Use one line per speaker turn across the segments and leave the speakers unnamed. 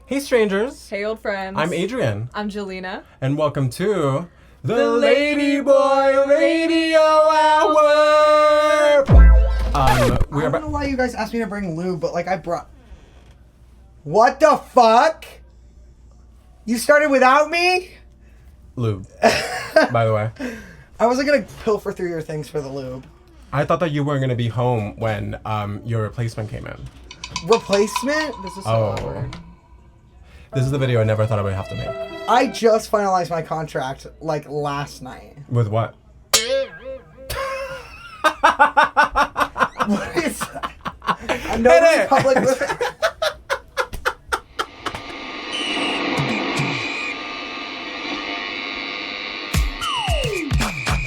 Hey strangers!
Hey old friends.
I'm Adrian.
I'm Gelina.
And welcome to the Ladyboy Radio Hour!
I don't know why you guys asked me to bring lube, but like I brought... What the fuck? You started without me?
Lube, by the way.
I wasn't gonna pilfer through your things for the lube.
I thought that you weren't going to be home when your replacement came in.
Replacement?
This is so awkward.
This is the video I never thought I would have to make.
I just finalized my contract like last night.
With what?
What is that? No public with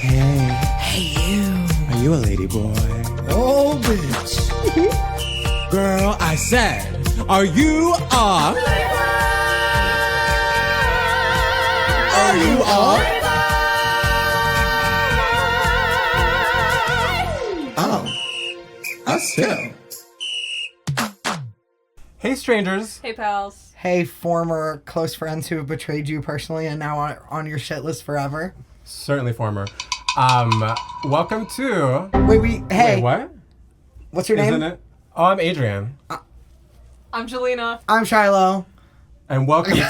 Hey, you. Are you a lady boy?
Oh, bitch.
Girl, I said, are you a... Are you a... Oh. Us too.
Hey strangers!
Hey pals.
Hey, former close friends who have betrayed you personally and now are on your shit list forever.
Certainly former. Welcome to...
Hey.
Wait, what?
What's your name?
Isn't it? Oh, I'm Adrian.
I'm Gelina.
I'm Shiloh.
And welcome to...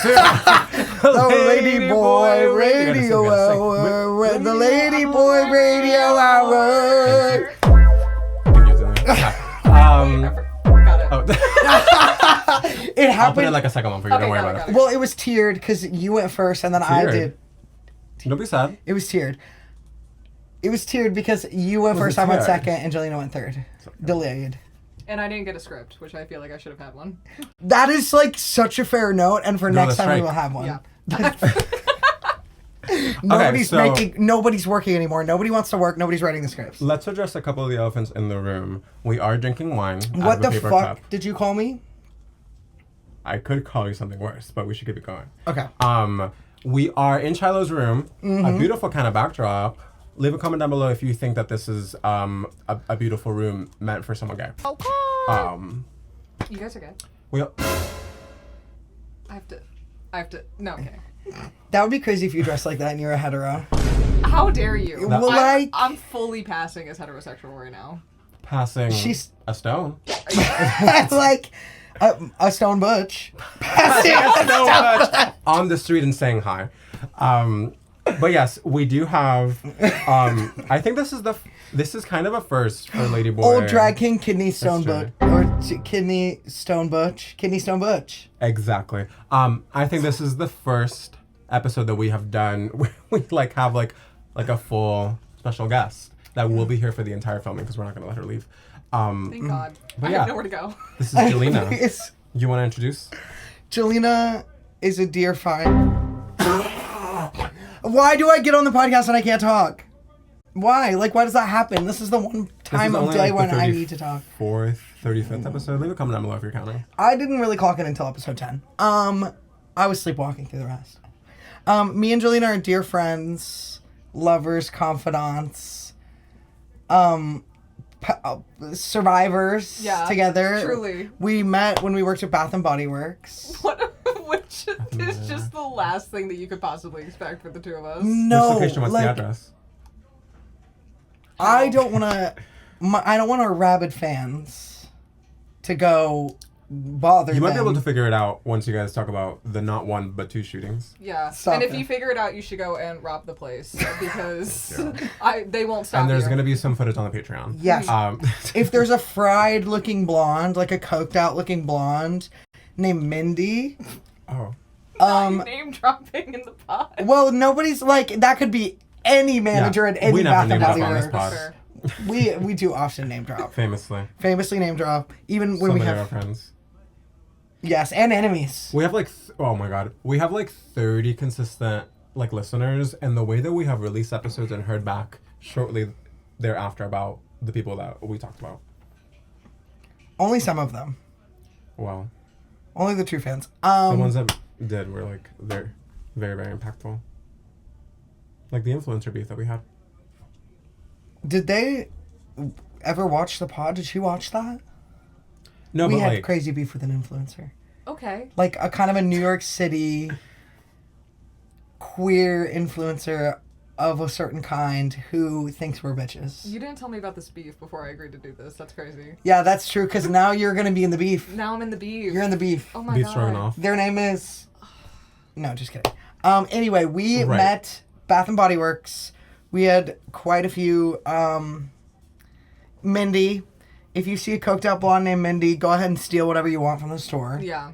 The Ladyboy Radio Hour. The Ladyboy Radio Hour.
Got it.
Oh.
It
I'll put
happened.
it like a second one for you.
Okay,
Don't worry
got
about
it.
it.
Well, it was tiered because you went first and then I
Tiered?
did.
Don't be sad.
It was tiered. It was tiered because you went
Was
first,
it
I went
tiered?
second, and Gelina went third. Delayed.
And I didn't get a script, which I feel like I should have had one.
That is like such a fair note, and for
No,
next
that's
time we
right.
will have one.
Yeah.
Nobody's working anymore. Nobody wants to work. Nobody's writing the scripts.
Let's address a couple of the elephants in the room. We are drinking wine out
What
of a
the
paper
fuck
cup.
did you call me?
I could call you something worse, but we should keep it going.
Okay.
We are in Shiloh's room.
Mm-hmm.
A beautiful kind of backdrop. Leave a comment down below if you think that this is a beautiful room meant for someone gay.
You guys are good.
We
I have to. No, okay.
That would be crazy if you dressed like that and you're a hetero.
How dare you?
Well,
I'm fully passing as heterosexual right now.
passing
She's-
a stone.
Like a stone butch.
On the street and saying hi. But yes, we do have. I think this is kind of a first for Ladyboy.
Old drag king kidney stone
true.
butch. Or kidney stone butch. Kidney stone butch.
Exactly. I think this is the first episode that we have done where we like have like a full special guest that will be here for the entire filming because we're not going to let her leave.
Thank God.
But
I
yeah.
have nowhere to go.
This is Gelina.
It's,
You want to introduce?
Gelina is a dear friend. Why do I get on the podcast and I can't talk? Why? Like, why does that happen? This is the one time of day when I need to talk.
35th episode. Leave a comment down below if you're counting.
I didn't really clock in until episode 10. I was sleepwalking through the rest. Me and Gelina are dear friends, lovers, confidants, survivors together.
Truly.
We met when we worked at Bath and Body Works.
Which is just the last thing that you could possibly expect for the two of us.
No,
Which location? What's
like,
the address?
I don't want our rabid fans to go bother
You might be
them.
able to figure it out once you guys talk about the not one but two shootings.
Yeah.
Stop
and if
it.
you figure it out, you should go and rob the place because they won't stop
And there's
you.
going to be some footage on the Patreon.
Yes.
Um,
If there's a fried looking blonde, like a coked out looking blonde named Mindy.
oh.
Name dropping in the pod.
Well, nobody's like, that could be any manager at any
we never
Bath and
name
Body
drop on this
Works.
pod.
Sure.
We do often name drop.
Famously.
Famously name drop. Even when
So
we
many of our
have,
friends.
yes, and enemies.
We have like, oh my god. We have like 30 consistent like listeners, and the way that we have released episodes and heard back shortly thereafter about the people that we talked about.
Only some of them.
Wow.
Only the true fans.
The ones that did were like, they're very, very impactful. Like the influencer beef that we had.
Did they ever watch the pod? Did she watch that?
No,
we
but
had
like,
crazy beef with an influencer.
Okay.
Like a kind of a New York City queer influencer of a certain kind who thinks we're bitches.
You didn't tell me about this beef before I agreed to do this. That's crazy.
Yeah, that's true, because now you're going to be in the beef.
Now I'm in the beef.
You're in the beef.
Oh my
Beef
god.
stroganoff.
Their name is... No, just kidding. Anyway, we met Bath and Body Works. We had quite a few... Mindy. If you see a coked out blonde named Mindy, go ahead and steal whatever you want from the store.
Yeah.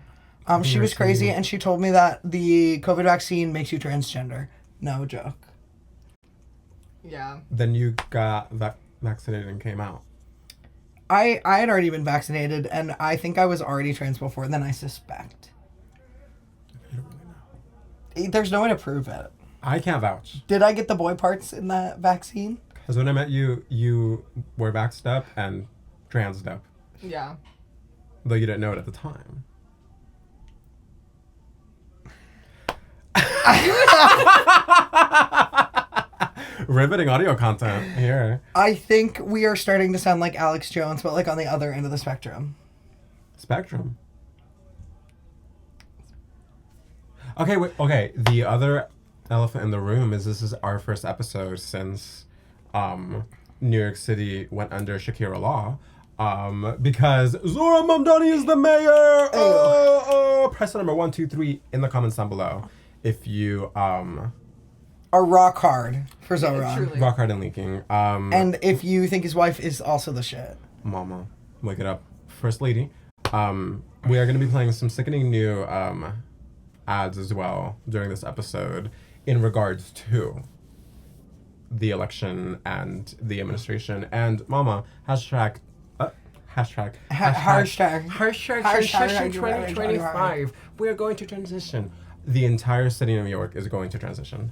She was crazy, and she told me that the COVID vaccine makes you transgender. No joke.
Yeah.
Then you got vaccinated and came out.
I had already been vaccinated, and I think I was already trans before then, I suspect.
You don't really know.
There's no way to prove it.
I can't vouch.
Did I get the boy parts in that vaccine?
Because when I met you, you were vaxxed up and transed up.
Yeah.
Though you didn't know it at the time. Riveting audio content here.
I think we are starting to sound like Alex Jones, but like on the other end of the spectrum.
Spectrum. Okay, wait, okay. The other elephant in the room is this is our first episode since New York City went under Shakira law. Because Zohran Mamdani is the mayor. Press number 1, 2, 3 in the comments down below if you
Are rock hard for Zohran.
truly.
rock hard and leaking.
And if you think his wife is also the shit.
Mama, wake it up, First Lady. We are going to be playing some sickening new ads as well during this episode in regards to the election and the administration. And Mama, hashtag transition 2025. We are going to transition. The entire city of New York is going to transition.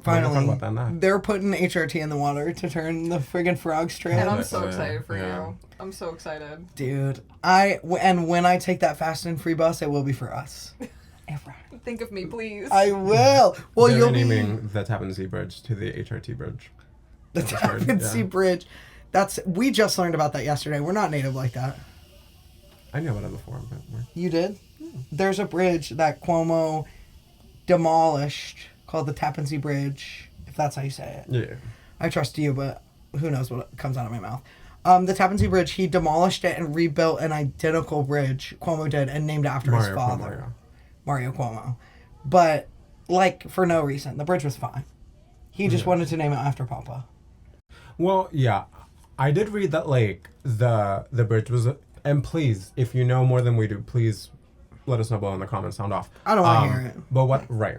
Finally,
talk about that now.
they're putting HRT in the water to turn the friggin' frogs
And
trans.
I'm so
Yeah,
excited for
yeah.
you. I'm so excited.
Dude, and when I take that fast and free bus, it will be for us.
Think of me, please.
I will. Well,
They're
you'll be
renaming the Tappan Zee Bridge to the HRT Bridge.
the
That's weird,
Tappan Zee
yeah.
Bridge. We just learned about that yesterday. We're not native like that.
I knew about it before, but
You did? There's a bridge that Cuomo demolished called the Tappan Zee Bridge, if that's how you say it.
yeah.
I trust you, but who knows what comes out of my mouth. The Tappan Zee Bridge, he demolished it and rebuilt an identical bridge, Cuomo did, and named it after his father, Mario Cuomo. But, like, for no reason. The bridge was fine. He just wanted to name it after Papa.
Well, yeah. I did read that, like, the bridge was... And please, if you know more than we do, please let us know below in the comments. Sound off.
I don't want to hear it.
But what... Right.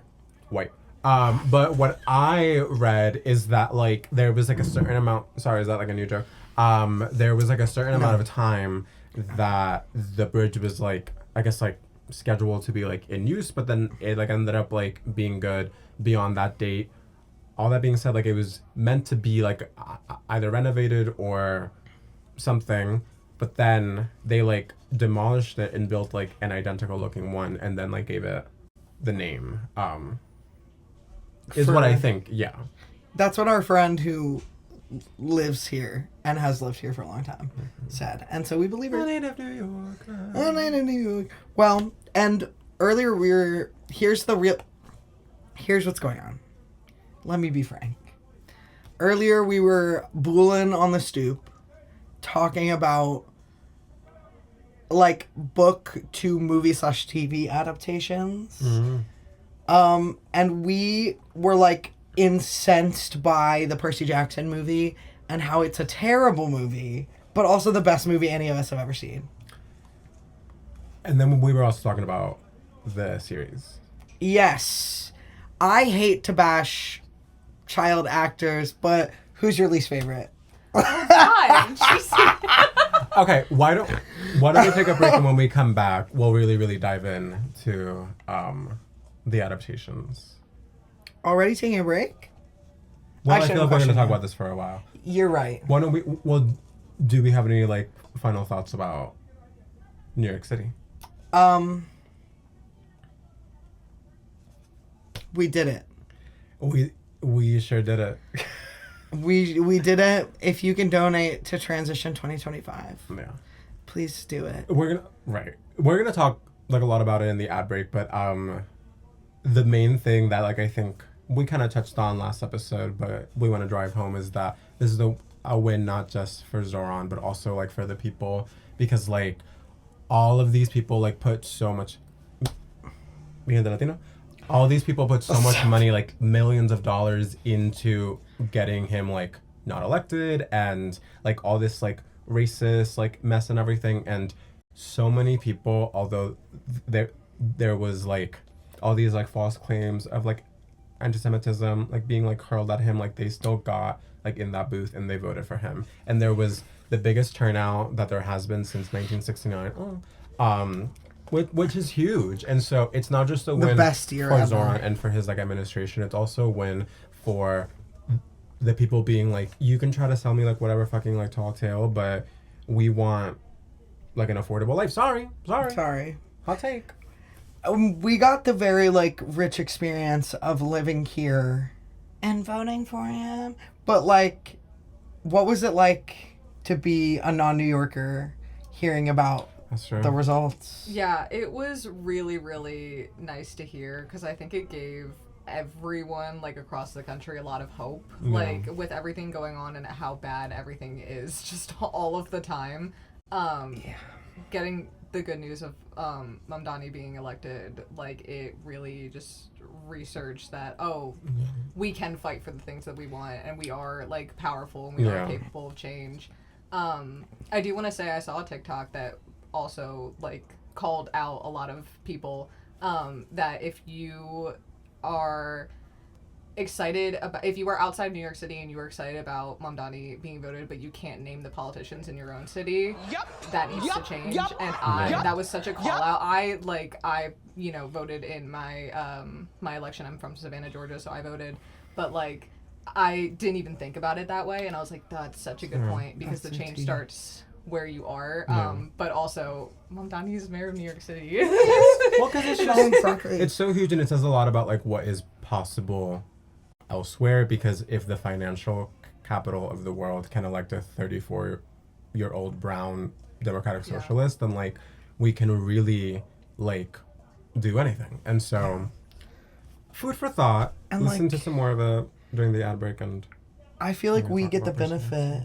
White. But what I read is that, like, there was, like, a certain amount... Sorry, is that, like, a new joke? There was, like, a certain amount of time that the bridge was, like, I guess, like, scheduled to be, like, in use, but then it, like, ended up, like, being good beyond that date. All that being said, like, it was meant to be, like, either renovated or something, but then they, like, demolished it and built, like, an identical looking one and then, like, gave it the name, is what I think, yeah.
That's what our friend who lives here and has lived here for a long time said. And so we believe her.
Native New York.
Oh, native New York. Well, and earlier here's what's going on. Let me be frank. Earlier we were booling on the stoop talking about like book to movie / TV adaptations. And we were like incensed by the Percy Jackson movie and how it's a terrible movie, but also the best movie any of us have ever seen.
And then we were also talking about the series.
Yes. I hate to bash child actors, but who's your least favorite?
God, Jesus.
Okay, why don't we take a break, and when we come back, we'll really dive in to the adaptations.
Already taking a break?
Well,
Actually,
I feel like we're going to
question
talk
now.
about this for a while.
You're right.
Why don't we? Well, do we have any like final thoughts about New York City?
We did it.
We sure did it.
We did it. If you can donate to Transition 2025,
Yeah.
please do it.
We're gonna we're gonna talk like a lot about it in the ad break, but the main thing that like I think we kind of touched on last episode, but we want to drive home is that this is a win not just for Zohran, but also like for the people, because like all of these people like put so much. All these people put so much money, like millions of dollars, into getting him like not elected, and like all this like racist like mess and everything, and so many people, although there was like all these like false claims of like anti-Semitism like being like hurled at him, like they still got like in that booth and they voted for him, and there was the biggest turnout that there has been since 1969. Which is huge, and so it's not just a win
best year
for
ever.
Zohran and for his like administration. It's also a win for the people being like, you can try to sell me like whatever fucking like tall tale, but we want like an affordable life. Sorry. Hot take.
We got the very like rich experience of living here and voting for him. But like, what was it like to be a non-New Yorker hearing about
That's true.
the results?
Yeah, it was really, really nice to hear, because I think it gave everyone like across the country a lot of hope.
Yeah.
Like with everything going on and how bad everything is just all of the time. Getting the good news of Mamdani being elected, like it really just researched that we can fight for the things that we want, and we are like powerful, and we are capable of change. I do want to say I saw a TikTok that also like called out a lot of people that if you are excited about, if you are outside New York City and you are excited about Mamdani being voted, but you can't name the politicians in your own city, that needs to change. And that was such a call out. I voted in my my election. I'm from Savannah, Georgia, so I voted, but like I didn't even think about it that way, and I was like, that's such a good point, because the change starts where you are. But also Mamdani is mayor of New York City.
Well, because it's just it's so huge, and it says a lot about like what is possible elsewhere, because if the financial capital of the world can elect a 34-year-old brown democratic socialist, then like we can really like do anything. And so food for thought. And listen like, to some more of it during the ad break, and
I feel like we get the benefit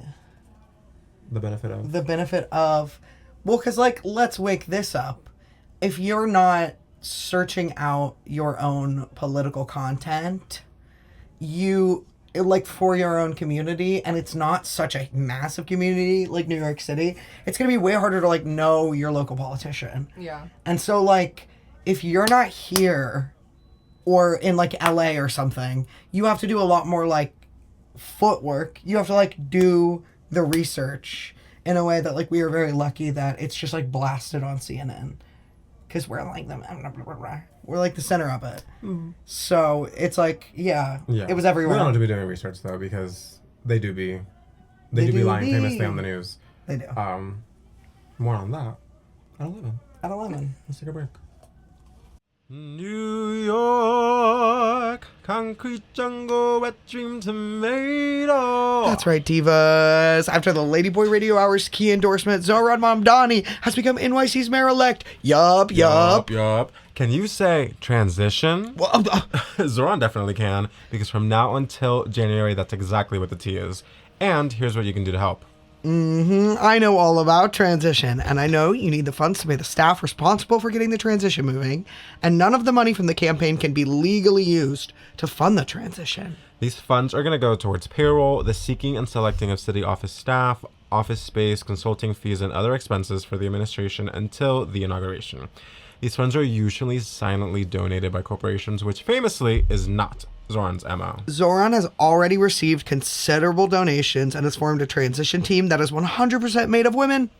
of well, because like, let's wake this up. If you're not searching out your own political content, like for your own community, and it's not such a massive community like New York City, it's gonna be way harder to like know your local politician.
Yeah.
And so like, if you're not here or in like LA or something, you have to do a lot more like footwork. You have to like do the research in a way that like we are very lucky that it's just like blasted on CNN, because we're like we're like the center of it. Mm-hmm. So it's like it was everywhere.
We don't have to be doing research though, because they do be lying famously on the news.
They do.
More on that at 11. Let's take a break. New York, concrete jungle, wet dream tomato.
That's right, divas. After the Ladyboy Radio Hour's key endorsement, Zohran Mamdani has become NYC's mayor-elect. Yup.
Can you say transition?
Well,
Zohran definitely can, because from now until January, that's exactly what the T is. And here's what you can do to help.
I know all about transition, and I know you need the funds to pay the staff responsible for getting the transition moving, and none of the money from the campaign can be legally used to fund the transition.
These funds are going to go towards payroll, the seeking and selecting of city office staff, office space, consulting fees, and other expenses for the administration until the inauguration. These funds are usually silently donated by corporations, which famously is not Zohran's MO.
Zohran has already received considerable donations and has formed a transition team that is 100% made of women,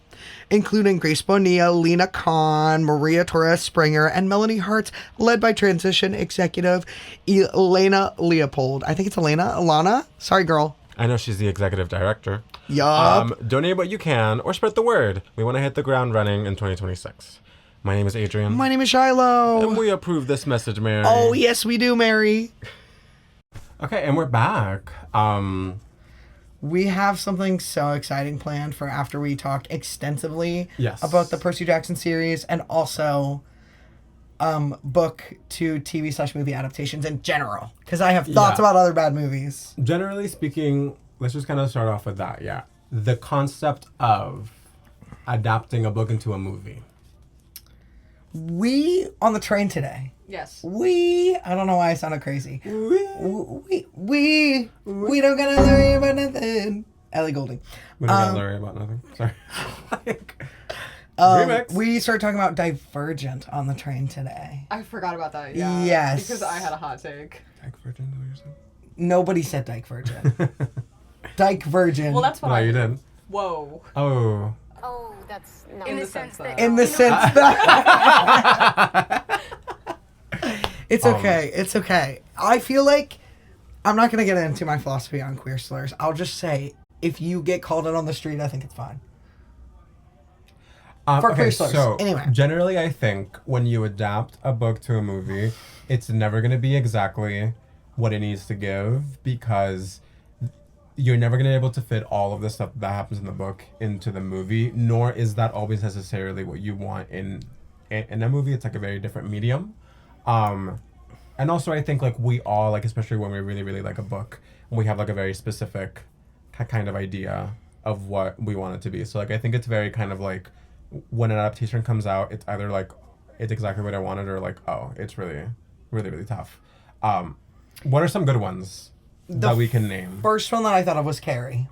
including Grace Bonilla, Lena Khan, Maria Torres Springer, and Melanie Hartz, led by transition executive Elena Leopold. I think it's Alana? Sorry, girl.
I know she's the executive director.
Yup.
Donate what you can, or spread the word. We want to hit the ground running in 2026. My name is Adrian.
My name is Shiloh.
And we approve this message, Mary.
Oh, yes, we do, Mary.
Okay, and we're back.
we have something so exciting planned for after we talk extensively
Yes.
about the Percy Jackson series and also book to TV/movie adaptations in general. Because I have thoughts about other bad movies.
Generally speaking, let's just kind of start off with that, yeah. The concept of adapting a book into a movie.
We, on the train today,
Yes.
I don't know why I sounded crazy. We don't gotta worry about nothing. Ellie Goulding.
We don't gotta worry about nothing. Sorry. Remix.
We started talking about Divergent on the train today.
I forgot about that, yeah.
Yes.
Because I had a hot take.
Divergent, is what you're saying?
Nobody said Divergent. Divergent.
Well, that's what
No,
I
you didn't.
Whoa.
Oh.
Oh, that's no.
In the sense that...
In the sense that... It's okay. It's okay. I feel like I'm not going to get into my philosophy on queer slurs. I'll just say, if you get called it on the street, I think it's fine. For queer slurs.
So,
anyway.
generally, I think when you adapt a book to a movie, it's never going to be exactly what it needs to give because you're never going to be able to fit all of the stuff that happens in the book into the movie, nor is that always necessarily what you want in a movie. It's like a very different medium. And also I think like we all, like especially when we really, really like a book, we have like a very specific kind of idea of what we want it to be. So like I think it's very kind of like when an adaptation comes out, it's either like it's exactly what I wanted or like, oh, it's really, really, really tough. What are some good ones that we can name?
First one that I thought of was Carrie.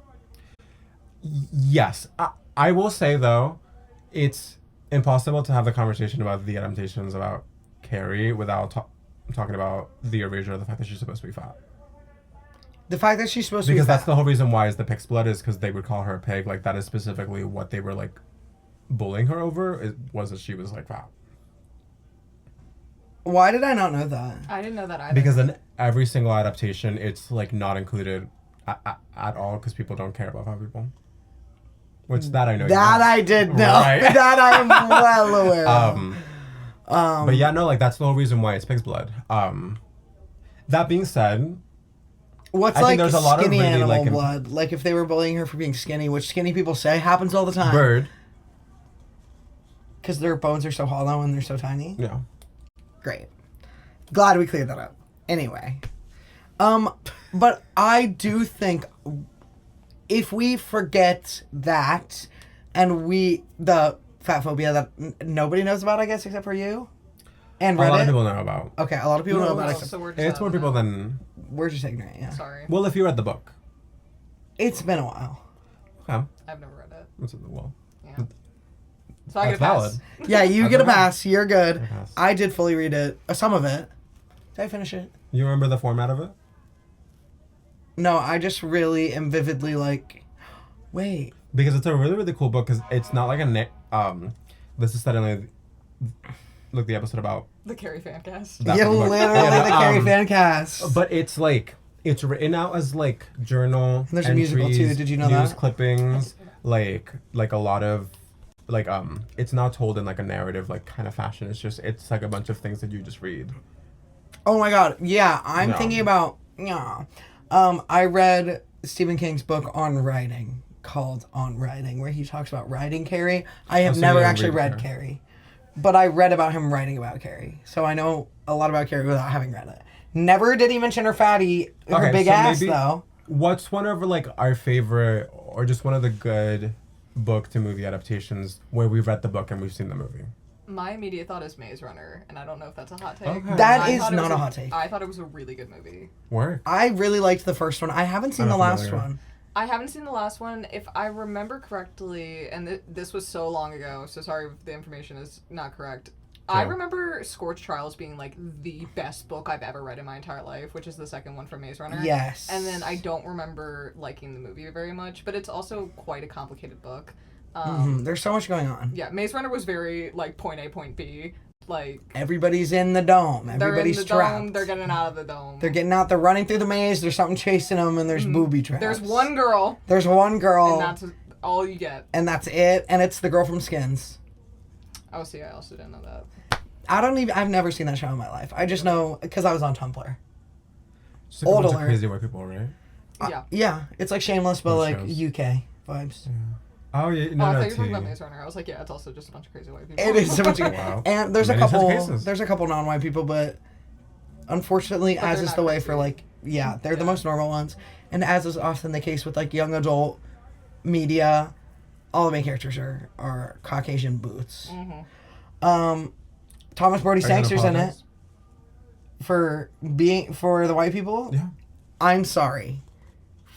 Yes. I will say though, it's impossible to have the conversation about the adaptations about Carrie without talking about the erasure of the fact that she's supposed to be fat.
The fact that she's supposed to be
Because that's
fat.
the whole reason why is the pig's blood is because they would call her a pig. Like that is specifically what they were like bullying her over, was that she was like fat.
Why did I not know that?
I didn't know that either.
Because in every single adaptation, it's like not included at all because people don't care about fat people. Which that I know.
That I did know.
Right.
That I am well aware of.
But yeah, no, like that's the whole reason why it's pig's blood. That being said,
What's
I think
like
there's a lot of
skinny
really,
animal
like,
blood? Like if they were bullying her for being skinny, which skinny people say happens all the time.
bird.
Because their bones are so hollow and they're so tiny.
Yeah.
Great. Glad we cleared that up. Anyway. But I do think if we forget that and the fat phobia that nobody knows about, I guess, except for you and Reddit.
A lot of people know about.
Okay, a lot of people know about it.
Oh,
Except
so we're just
It's more people than.
we're just ignorant, yeah.
Sorry.
Well, if you read the book.
It's been a while.
Okay.
I've never read it.
Well,
Yeah. So I
that's
get a
valid.
pass.
Yeah, you
That's
get a
okay.
pass. You're good.
A pass.
I did fully read it. Some of it. Did I finish it?
You remember the format of it?
No, I just really am vividly like, wait.
Because it's a really, really cool book because it's not like this is suddenly like the episode about
The Carrie fan cast.
that
Yeah,
book.
literally
Yeah,
the Carrie fan cast.
But it's like it's written out as like journal.
And there's a musical, too.
entries,
Did you know
news
that?
clippings, like a lot of like it's not told in like a narrative like kind of fashion. It's like a bunch of things that you just read.
Oh my god, yeah, I'm
No.
thinking about, yeah. I read Stephen King's book on writing, called On Writing, where he talks about writing Carrie. I have
so you
never
haven't
actually
read
read
Carrie.
Carrie, but I read about him writing about Carrie, so I know a lot about Carrie without having read it. Never did he mention her
Okay,
big
so
ass,
maybe-
though.
What's one of like our favorite or just one of the good book to movie adaptations where we've read the book and we've seen the movie?
My immediate thought is Maze Runner, and I don't know if that's a hot take.
Okay.
That
I
is
thought it
not
was
a hot take.
I thought it was a really good movie.
Work.
I really liked the first one. I haven't seen
I'm
the
not
last
familiar.
one.
I haven't seen the last one. If I remember correctly, and this was so long ago, so sorry if the information is not correct. I
True.
remember Scorched Trials being like the best book I've ever read in my entire life, which is the second one from Maze Runner.
Yes.
And then I don't remember liking the movie very much, but it's also quite a complicated book.
There's so much going on.
Yeah, Maze Runner was very like point A, point B. Like
Everybody's in the dome.
they're in
Everybody's
the
trapped.
dome, they're getting out of the dome.
They're getting out. They're running through the maze. There's something chasing them, and there's booby traps.
There's one girl,
There's one girl,
and that's all you get.
and that's it. And it's the girl from Skins.
Oh, see, I also didn't know that.
I've never seen that show in my life. I just know because I was on Tumblr.
Just like a
Old
bunch of
alert.
crazy white people, right?
Yeah.
Yeah, it's like Shameless, but
Those
like
shows.
UK vibes.
Oh yeah,
Oh,
no,
I
no,
thought you were talking
tea.
about Maze Runner. I was like, yeah, it's also just a bunch of crazy white people.
It is so much.
Wow.
And there's
Many
a
such
couple.
cases.
There's a couple non-white people, but unfortunately,
But
as
they're
is
not
the way
crazy.
for like, yeah, they're the
Yeah.
most normal ones, and as is often the case with like young adult media, all the main characters are Caucasian boots. Thomas Brody
Are you gonna
Sangster's in it
apologize?
for the white people.
Yeah.
I'm sorry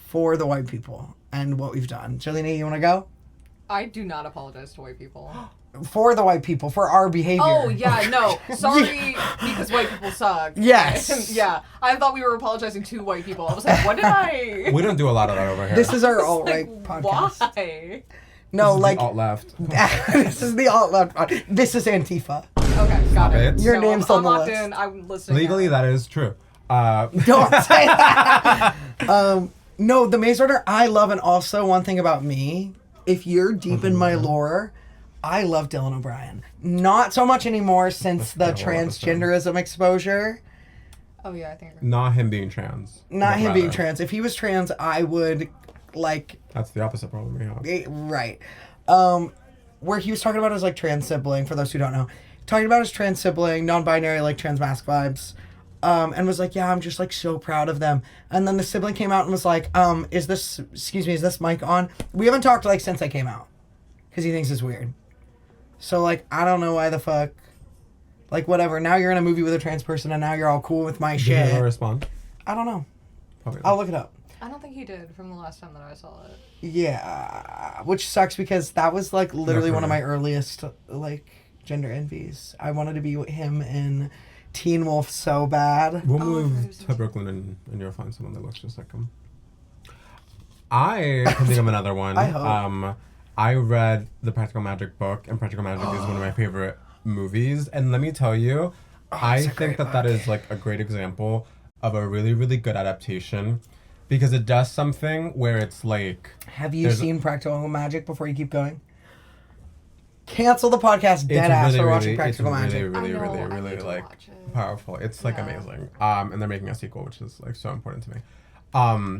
for the white people and what we've done. Gelina, you want to go?
I do not apologize to white people.
For the white people, for our behavior.
Oh, yeah, no. Sorry, because white people suck.
Yes.
Yeah. I thought we were apologizing to white people. I was like, what did I...
We don't do a lot of that over here.
This is our
Like,
alt-right podcast.
why?
No, like
alt left.
this is the alt-left pod. This is Antifa.
Okay, got it.
it.
Your name's
I'm
on the
locked
list.
in. I'm listening.
Legally, that is true.
Don't say that. No, the Maze Runner I love, and also one thing about me, if you're deep in my lore, I love Dylan O'Brien. Not so much anymore since the
That's been a while,
transgenderism exposure.
Oh, yeah, I think.
Not him being trans.
Not
but
him being
rather.
trans. If he was trans, I would like
That's the opposite problem we have.
right. Where he was talking about his like trans sibling, for those who don't know, talking about his trans sibling, non-binary, like trans mask vibes, and was like, yeah, I'm just like so proud of them. And then the sibling came out and was like, is this mic on? We haven't talked like since I came out, because he thinks it's weird. So like, I don't know why the fuck, like whatever. Now you're in a movie with a trans person, and now you're all cool with my
Did he ever
shit.
respond?
I don't know.
Probably
I'll
not.
look it up.
I don't think he did from the last time that I saw it.
Yeah, which sucks because that was like literally
No,
one of
for
my
me.
earliest like gender envies. I wanted to be with him in Teen Wolf so bad.
We'll
Oh,
move
I was
to Brooklyn and you'll find someone that looks just like him. I can think of another one.
I hope.
I read the Practical Magic book, and Practical Magic is one of my favorite movies. And let me tell you, I
it's a
think
great
that
book.
is like a great example of a really, really good adaptation because it does something where it's like.
Have you
There's-
seen Practical Magic before you keep going? Cancel the podcast dead
It's
ass
really,
for watching
really,
Practical Magic.
Really, really,
I know,
really,
I
really
need to
like
watch it.
powerful. It's like
Yeah.
amazing. And they're making a sequel, which is like so important to me.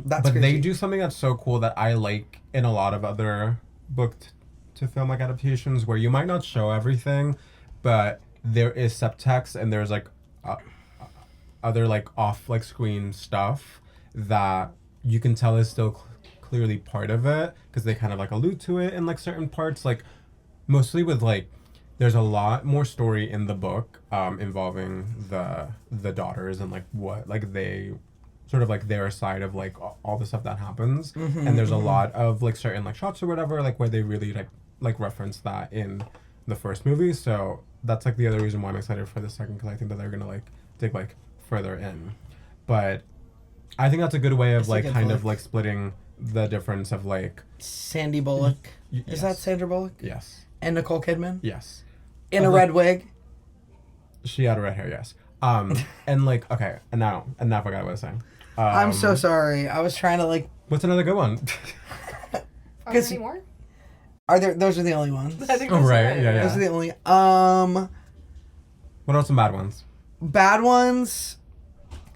That's
but they
crazy.
do something that's so cool that I like in a lot of other book to film like adaptations, where you might not show everything, but there is subtext and there's like other like off like screen stuff that you can tell is still clearly part of it because they kind of like allude to it in like certain parts, like mostly with like there's a lot more story in the book involving the daughters and like what like they sort of like their side of like all the stuff that happens, and there's a lot of like certain like shots or whatever like where they really like reference that in the first movie. So that's like the other reason why I'm excited for the second, because I think that they're gonna like dig like further in. But I think that's a good way of
It's a
like
good
kind of
flick.
like splitting the difference of like
Sandy Bullock.
yes.
Is that Sandra Bullock?
yes
And Nicole Kidman?
yes
In a
Like-
red wig?
she had red hair, yes. And like okay, and now I forgot what I was saying.
I'm so sorry. I was trying to like.
What's another good one?
Are there
'Cause-
any more?
Are there? Those are the only ones.
I think
Oh,
that's
right,
it.
yeah.
Those are the only.
What are some bad ones?
Bad ones.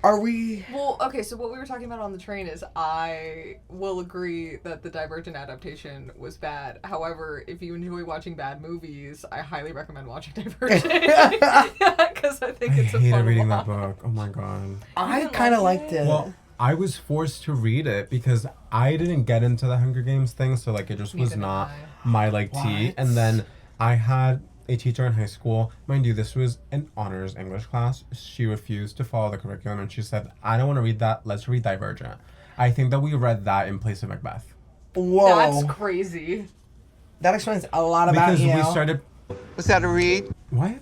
Are we?
Well, okay, so what we were talking about on the train is I will agree that the Divergent adaptation was bad. However, if you enjoy watching bad movies, I highly recommend watching Divergent. Because I think
I
it's a
hated
fun
reading
watch.
that book. Oh my god.
I
didn't
kind of
like
liked
it?
it.
Well, I was forced to read it because I didn't get into the Hunger Games thing, so like it just was
Neither did
not
I.
my like tea.
What?
And then I had a teacher in high school, mind you, this was an honors English class. She refused to follow the curriculum and she said, "I don't want to read that. Let's read Divergent." I think that we read that in place of Macbeth
Whoa.
That's crazy.
That explains a lot about
because
you.
we started.
Was that a read?
What?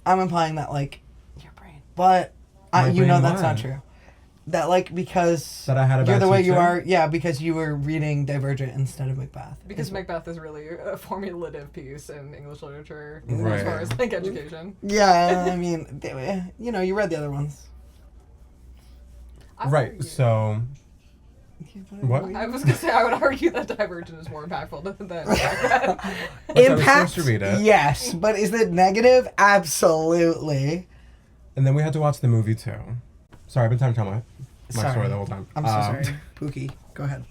I'm implying that like,
Your brain.
but
My
you know
brain
that's
what?
not true. That like because
That I had a
you're
bad
the way you
teacher?
are. Yeah, because you were reading Divergent instead of Macbeth.
Because
Is-
Macbeth is really a formulative piece in English literature
Right.
as far as like education.
Yeah, I mean, you know, you read the other ones.
I would
Right.
argue-
So what?
I was gonna say I would argue that Divergent is more impactful than Macbeth.
I was
Impact,
supposed to read it.
yes, but is it negative? Absolutely.
And then we had to watch the movie too. Sorry, I've been time to tell my. my story the whole time.
I'm so sorry. Pookie, go ahead.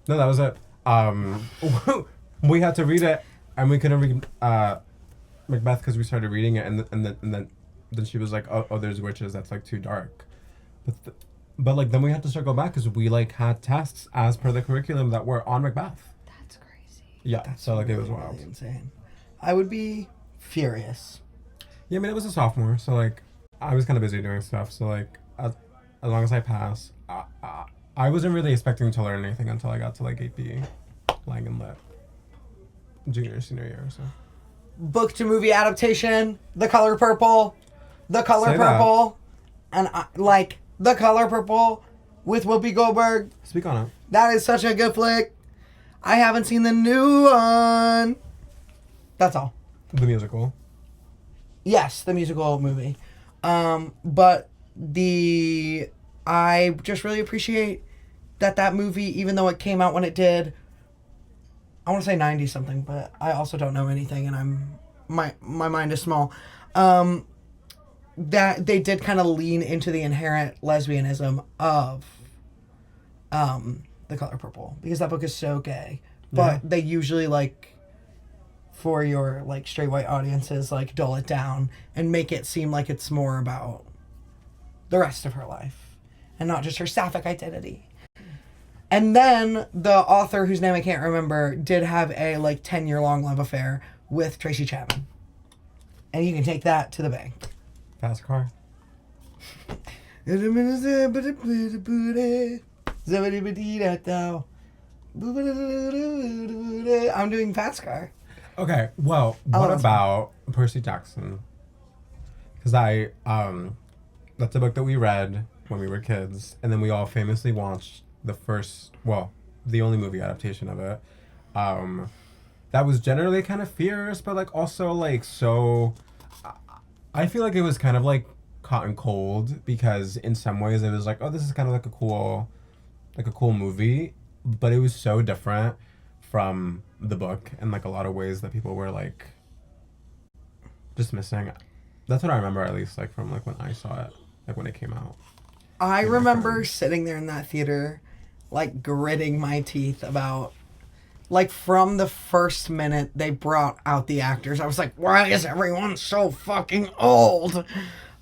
No, that was it. We had to read it, and we couldn't read Macbeth because we started reading it, and then she was like, oh, there's witches. That's like too dark. But like then we had to circle back because we like had tests as per the curriculum that were on Macbeth.
That's crazy.
Yeah,
That's
so like it was
really
wild.
insane. I would be furious.
Yeah, I mean it was a sophomore, so like I was kind of busy doing stuff. So like as long as I pass, I wasn't really expecting to learn anything until I got to like AP, Lang and Lit, senior year or so.
Book to movie adaptation, The Color Purple, The Color
Say
Purple, and The Color Purple with Whoopi Goldberg.
Speak on it.
That is such a good flick. I haven't seen the new one. That's all.
The musical.
Yes, the musical movie. But I just really appreciate that movie, even though it came out when it did. I want to say 90 something, but I also don't know anything, and my mind is small. That they did kind of lean into the inherent lesbianism of The Color Purple, because that book is so gay. But they usually like, for your like straight white audiences, like dull it down and make it seem like it's more about the rest of her life and not just her sapphic identity. And then the author, whose name I can't remember, did have a like 10-year-long love affair with Tracy Chapman. And you can take that to the bank.
Fast car.
I'm doing Fast Car.
Okay, well, what about Percy Jackson? Because that's a book that we read when we were kids, and then we all famously watched the only movie adaptation of it. That was generally kind of fierce, but like also like so. I feel like it was kind of like hot and cold, because in some ways it was like, oh, this is kind of like a cool movie, but it was so different from the book in like a lot of ways that people were like dismissing. That's what I remember, at least, like from like when I saw it, like when it came out.
I remember sitting there in that theater, like gritting my teeth about, like from the first minute they brought out the actors, I was like, why is everyone so fucking old?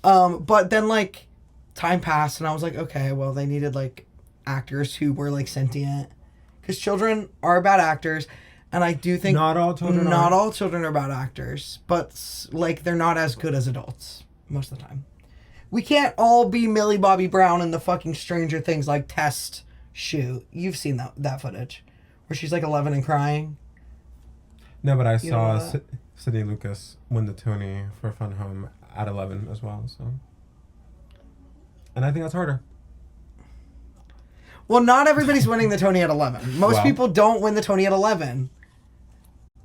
But then like time passed and I was like, okay, well they needed like actors who were like sentient, because children are bad actors, and I do think
not all children
are bad actors, but like they're not as good as adults most of the time. We can't all be Millie Bobby Brown in the fucking Stranger Things like test shoot. You've seen that footage where she's like 11 and crying.
No, but I saw Sadie Lucas win the Tony for Fun Home at 11 as well. So, and I think that's harder.
Well, not everybody's winning the Tony at 11. Most people don't win the Tony at 11.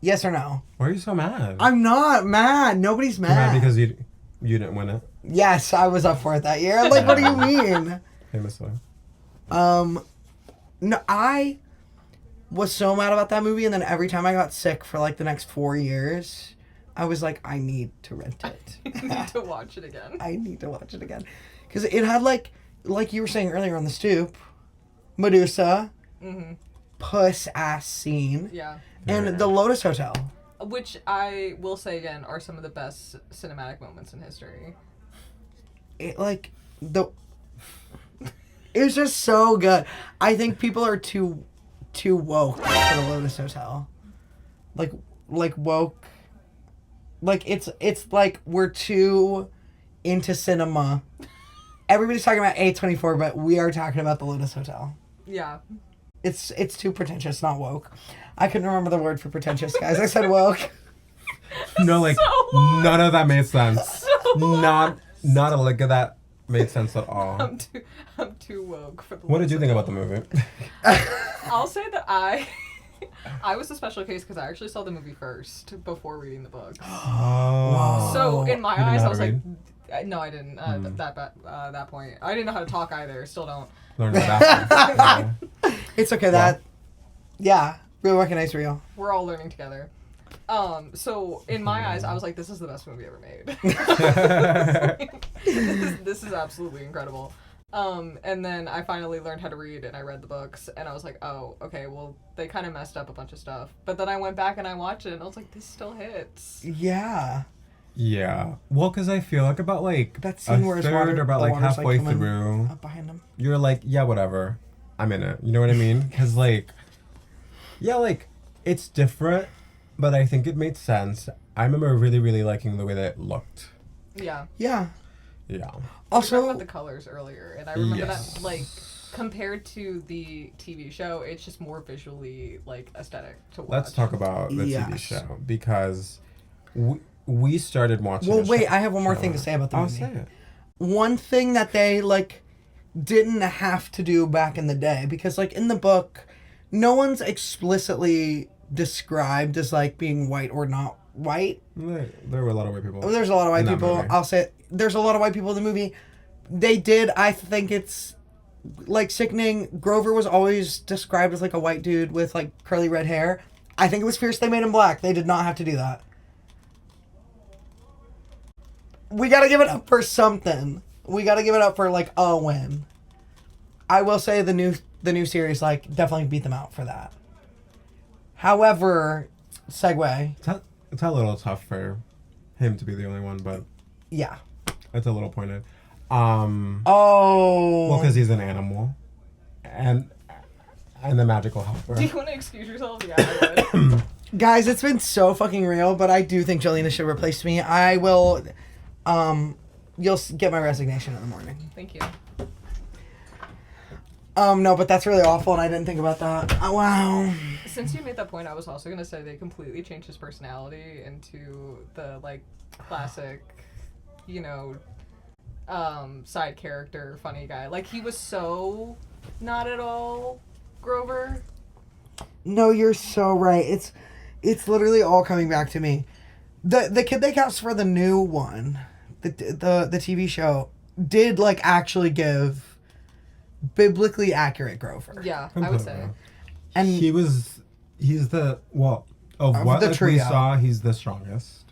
Yes or no?
Why are you so mad?
I'm not mad. Nobody's mad.
You're mad because you didn't win it.
Yes, I was up for it that year. Like, what do you mean?
Famously.
No, I was so mad about that movie, and then every time I got sick for like the next 4 years, I was like, I need to rent it.
I need to watch it again.
I need to watch it again. Because it had like you were saying earlier on the stoop, Medusa, puss ass scene, and the Lotus Hotel.
Which I will say again are some of the best cinematic moments in history.
It like it was just so good. I think people are too woke for the Lotus Hotel. Like woke. Like it's like we're too into cinema. Everybody's talking about A24, but we are talking about the Lotus Hotel.
Yeah.
It's too pretentious, not woke. I couldn't remember the word for pretentious, guys. I said woke.
No, like
So
none of that made sense.
So
Not a lick of that made sense at all.
I'm too woke for the.
What did you think about the movie?
I'll say that I was a special case because I actually saw the movie first before reading the books.
Oh.
So in my
You didn't know
eyes,
how
I was
to
like,
read?
no, I didn't. That point, I didn't know how to talk either. Still don't.
Learn that.
It's okay. Yeah, real recognize real.
We're all learning together. So in my eyes, I was like, this is the best movie ever made. This is absolutely incredible. And then I finally learned how to read and I read the books and I was like, oh, okay, well, they kind of messed up a bunch of stuff. But then I went back and I watched it and I was like, this still hits.
Yeah.
Yeah. Well, because I feel like about like
That scene where his water,
or about like halfway through,
up behind him.
you're like, yeah, whatever. I'm in it. You know what I mean? Because like, yeah, like it's different, but I think it made sense. I remember really, really liking the way that it looked.
Yeah.
Yeah.
Yeah.
Also,
We talked about the colors earlier, and I remember
Yes.
that, like, compared to the TV show, it's just more visually, like, aesthetic to watch.
Let's talk about the TV
Yes.
show because we started watching.
well,
a
wait,
show-
I have one more
show.
thing to say about the
I'll
movie.
say it.
One thing that they, like, didn't have to do back in the day, because, like, in the book, no one's explicitly described as, like, being white or not white.
There were a lot of white people.
There's a lot of white
in that
people.
movie.
I'll say there's a lot of white people in the movie. They did. I think it's like sickening. Grover was always described as like a white dude with like curly red hair. I think it was fierce they made him black. They did not have to do that. We gotta give it up for something. We gotta give it up for like a win. I will say the new series like definitely beat them out for that. However, segue.
It's a little tough for him to be the only one, but
Yeah.
it's a little pointed.
Oh.
Well, because he's an animal, and the magical helper.
Do you want to excuse yourself? Yeah, I would.
Guys, it's been so fucking real, but I do think Gelina should replace me. I will, you'll get my resignation in the morning.
Thank you.
No, but that's really awful, and I didn't think about that. Oh, wow.
Since you made that point, I was also going to say they completely changed his personality into the, like, classic, you know, side character, funny guy. Like, he was so not at all Grover.
No, you're so right. It's literally all coming back to me. The kid they cast for the new one, the TV show, did, like, actually give biblically accurate Grover.
Yeah, I would say.
Completely.
And
he's the of what
the
like, we
trio.
saw, he's the strongest.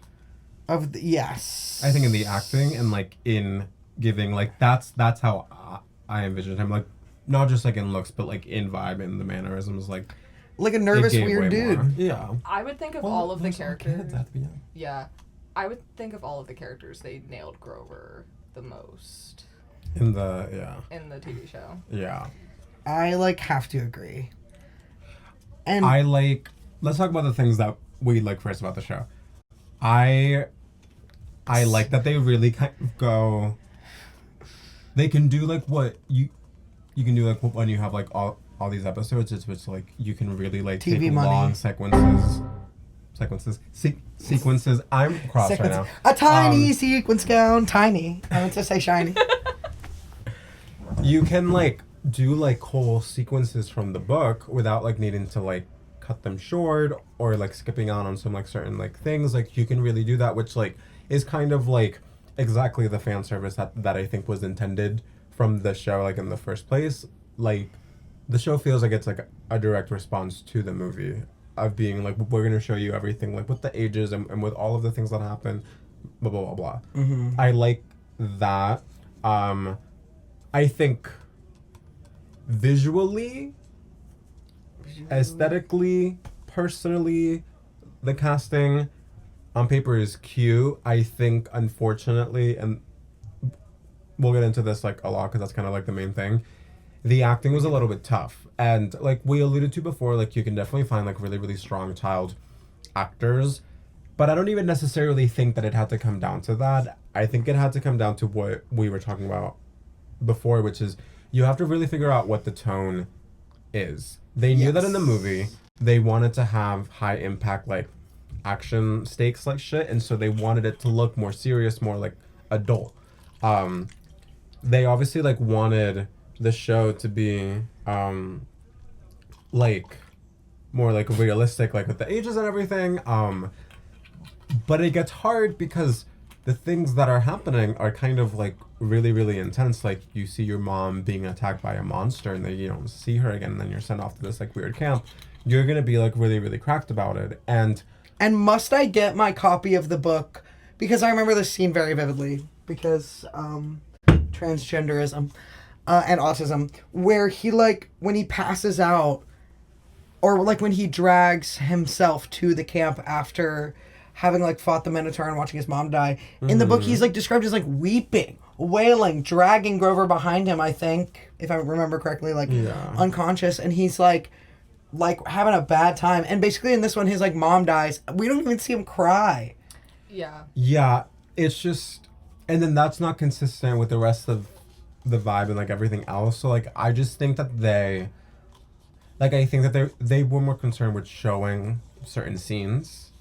yes.
I think in the acting and like in giving, like that's how I envisioned him, like not just like in looks but like in vibe and the mannerisms, like
Like a
it
nervous,
gave
weird
way
dude.
more. Yeah.
I would think of
Well,
all of the
those are
characters.
kids at the end.
Yeah. I would think of all of the characters, they nailed Grover the most
In the
in the TV show.
yeah.
I, like, have to agree. And
Let's talk about the things that we like first about the show. I like that they really kind of go. They can do like what you can do like when you have like all these episodes. It's like you can really like
TV
take
money.
long sequences. I'm cross right now.
A tiny sequence gown. Tiny. I meant to say shiny.
You can like do like whole sequences from the book without like needing to like cut them short or like skipping out on some like certain like things. Like you can really do that, which like is kind of like exactly the fan service that I think was intended from the show, like in the first place. Like the show feels like it's like a direct response to the movie of being like, we're gonna show you everything like with the ages and with all of the things that happen, blah blah blah blah.
Mm-hmm.
I like that. I think visually, aesthetically, personally, the casting on paper is cute. I think, unfortunately, and we'll get into this like a lot because that's kind of like the main thing, the acting was a little bit tough. And like we alluded to before, like you can definitely find like really, really strong child actors, but I don't even necessarily think that it had to come down to that. I think it had to come down to what we were talking about before, which is you have to really figure out what the tone is. They knew that in the movie they wanted to have high impact like action stakes like shit, and so they wanted it to look more serious, more like adult. They obviously like wanted the show to be like more like realistic, like with the ages and everything. But it gets hard because the things that are happening are kind of like really, really intense. Like you see your mom being attacked by a monster and then you don't see her again and then you're sent off to this like weird camp. You're gonna be like really, really cracked about it. And
must I get my copy of the book? Because I remember this scene very vividly. Because transgenderism. and autism, where he, like, when he passes out, or, like, when he drags himself to the camp after having, like, fought the Minotaur and watching his mom die, in the book, he's, like, described as, like, weeping, wailing, dragging Grover behind him, I think, if I remember correctly, like, unconscious, and he's, like, having a bad time. And basically in this one, his, like, mom dies. We don't even see him cry.
Yeah.
Yeah, it's just... And then that's not consistent with the rest of the vibe and, like, everything else. So, like, I just think that they... Like, I think that they were more concerned with showing certain scenes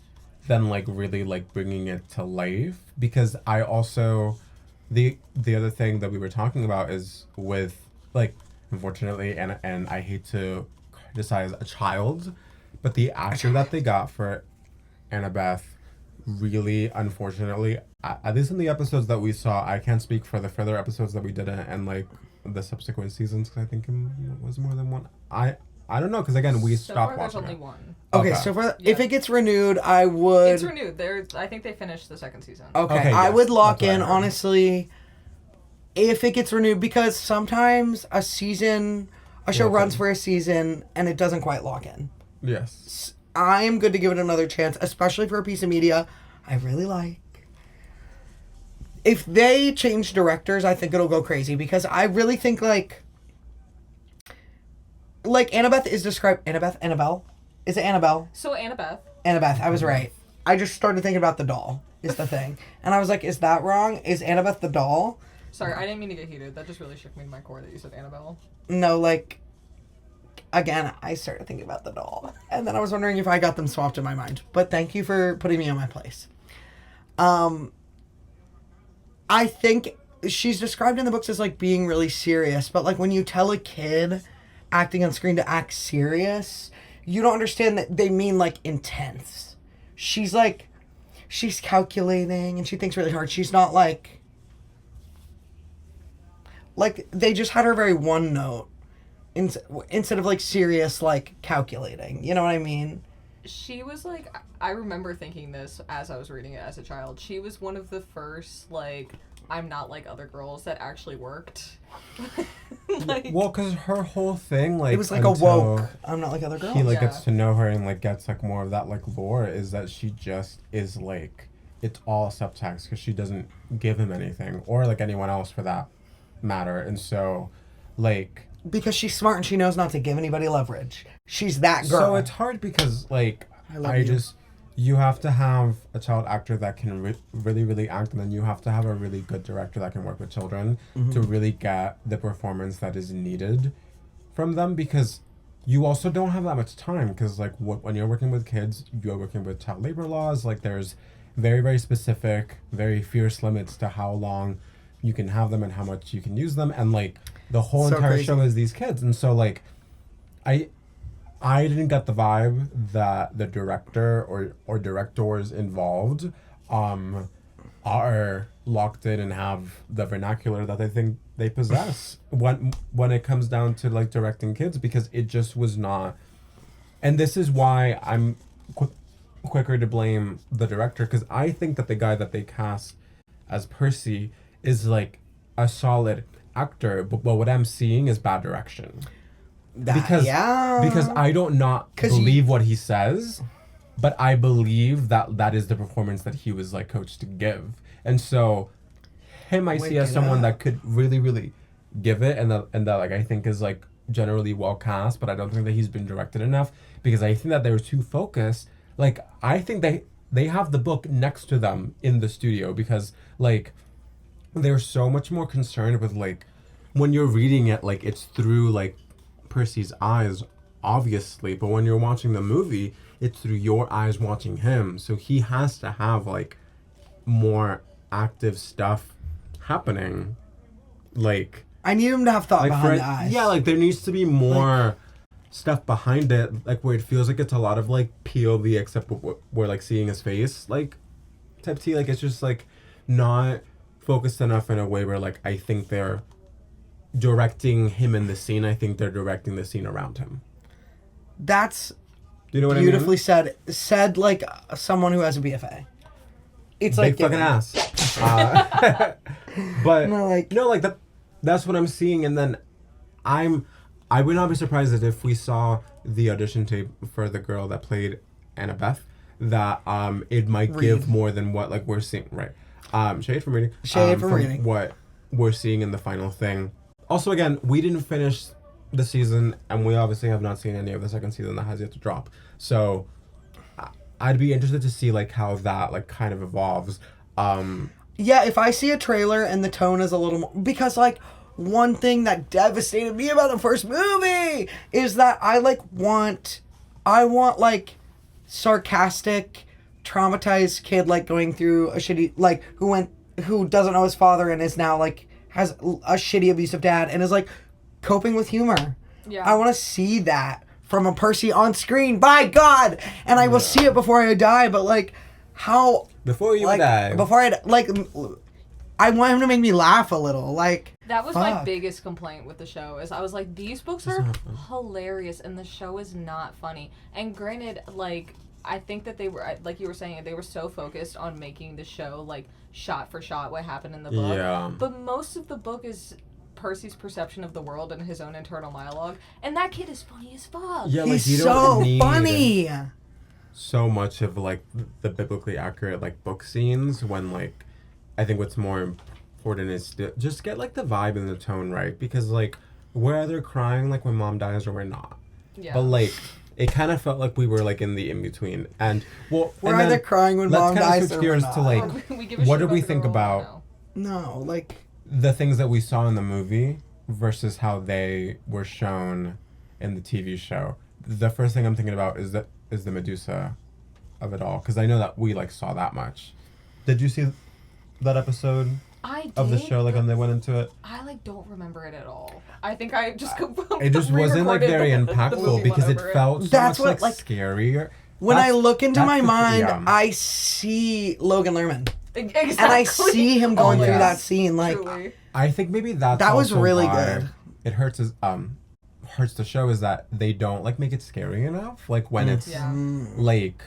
than, like, really, like, bringing it to life. Because I also... The other thing that we were talking about is with, like, unfortunately, and I hate to criticize a child, but the actor that they got for Annabeth really, unfortunately, at least in the episodes that we saw, I can't speak for the further episodes that we didn't, and, like, the subsequent seasons, because I think it was more than one. I don't know, because, again, we stopped
There's
watching
only
it.
one.
Okay, so if it gets renewed, I would...
It's renewed. I think they finished the second season.
Okay, I
yes,
would lock
that's what I
in,
heard.
honestly, if it gets renewed, because sometimes a show runs for a season, and it doesn't quite lock in.
Yes.
I am good to give it another chance, especially for a piece of media I really like. If they change directors, I think it'll go crazy, because I really think, like Annabeth is described... Annabelle? Is it Annabelle?
So Annabeth.
Annabeth, I was right. I just started thinking about the doll, is the thing. And I was like, is that wrong? Is Annabeth the doll?
Sorry, I didn't mean to get heated. That just really shook me to my core that you said Annabelle.
No, like... Again, I started thinking about the doll. And then I was wondering if I got them swapped in my mind. But thank you for putting me in my place. I think she's described in the books as, like, being really serious. But, like, when you tell a kid acting on screen to act serious, you don't understand that they mean, like, intense. She's, like... She's calculating and she thinks really hard. She's not, like... Like, they just had her very one note. Instead of, like, serious, like, calculating. You know what I mean?
She was, like, I remember thinking this as I was reading it as a child. She was one of the first, like, I'm not like other girls that actually worked. Like,
Well, because her whole thing, like...
It was, like,
until
a woke, I'm not like other girls.
he, like,
Yeah.
gets to know her and, like, gets, like, more of that, like, lore, is that she just is, like... It's all subtext, because she doesn't give him anything. Or, like, anyone else, for that matter. And so, like...
Because she's smart and she knows not to give anybody leverage. She's that girl.
So it's hard because, like, you have to have a child actor that can really, really act, and then you have to have a really good director that can work with children to really get the performance that is needed from them, because you also don't have that much time, because, like, when you're working with kids, you're working with child labor laws, like, there's very, very specific, very fierce limits to how long you can have them and how much you can use them, and, like, the whole
So
entire
crazy.
show is these kids. And so, like, I didn't get the vibe that the director or directors involved are locked in and have the vernacular that I think they possess when it comes down to, like, directing kids, because it just was not. And this is why I'm quicker to blame the director, because I think that the guy that they cast as Percy is, like, a solid actor, but what I'm seeing is bad direction. Because I don't not believe what he says, but I believe that is the performance that he was, like, coached to give. And so him I see as someone that could really, really give it, and that like, I think is, like, generally well cast, but I don't think that he's been directed enough, because I think that they're too focused. Like, I think they have the book next to them in the studio, because, like, they're so much more concerned with, like, when you're reading it, like, it's through, like, Percy's eyes, obviously, but when you're watching the movie, it's through your eyes watching him. So he has to have, like, more active stuff happening. Like,
I need him to have thought
like
behind the eyes.
yeah, like, there needs to be more stuff behind it, like, where it feels like it's a lot of, like, POV, except we're, like, seeing his face, like, type T. Like, it's just, like, not focused enough in a way where, like, I think they're directing him in the scene. I think they're directing the scene around him.
That's
Do you know what
beautifully
I mean?
said like someone who has a BFA. It's
Big
like
fucking ass. But
No, like-
no, like, That's what I'm seeing, and then I would not be surprised if we saw the audition tape for the girl that played Annabeth, that it might give more than what like we're seeing, right? Shade from reading.
From reading.
What we're seeing in the final thing. Also, again, we didn't finish the season, and we obviously have not seen any of the second season that has yet to drop. So I'd be interested to see like how that like kind of evolves.
Yeah, if I see a trailer and the tone is a little more... Because, like, one thing that devastated me about the first movie is that I want, like, sarcastic, traumatized kid, like, going through a shitty... Like, who doesn't know his father and is now, like, has a shitty, abusive dad and is, like, coping with humor.
Yeah.
I want to see that from a Percy on screen. By God! And I will see it before I die, but, like, how...
Before you
like,
die.
Before I like, I want him to make me laugh a little. Like
that was my biggest complaint with the show. Is I was like, these books are hilarious, and the show is not funny. And granted, like I think that they were, like you were saying, they were so focused on making the show like shot for shot what happened in the book.
Yeah.
But most of the book is Percy's perception of the world and his own internal monologue, and that kid is funny as fuck.
Yeah, like,
he's
you don't
so
need
funny.
So much of like the biblically accurate like book scenes when like I think what's more important is to just get like the vibe and the tone right, because like we're either crying like when mom dies or we're not.
Yeah.
But like it kind of felt like we were like in the in between, and well
We're either crying when mom dies
switch
or
gears
we're not.
to like
We give a
what
shit
did we
the
think
girl,
about
no.
No, like
the things that we saw in the movie versus how they were shown in the TV show. The first thing I'm thinking about is the Medusa of it all, because I know that we like saw that much. Did you see that episode of the show like when they went into it?
I like don't remember it at all. I think I just
it just wasn't like very impactful because it felt so
That's
much
what,
like scarier.
when I look into my mind,
yeah.
I see Logan Lerman.
Exactly.
And I see him going
Oh,
through
yeah.
that scene like
Truly.
I think maybe that
was really
why
good.
It hurts the show is that they don't like make it scary enough. Like when it's like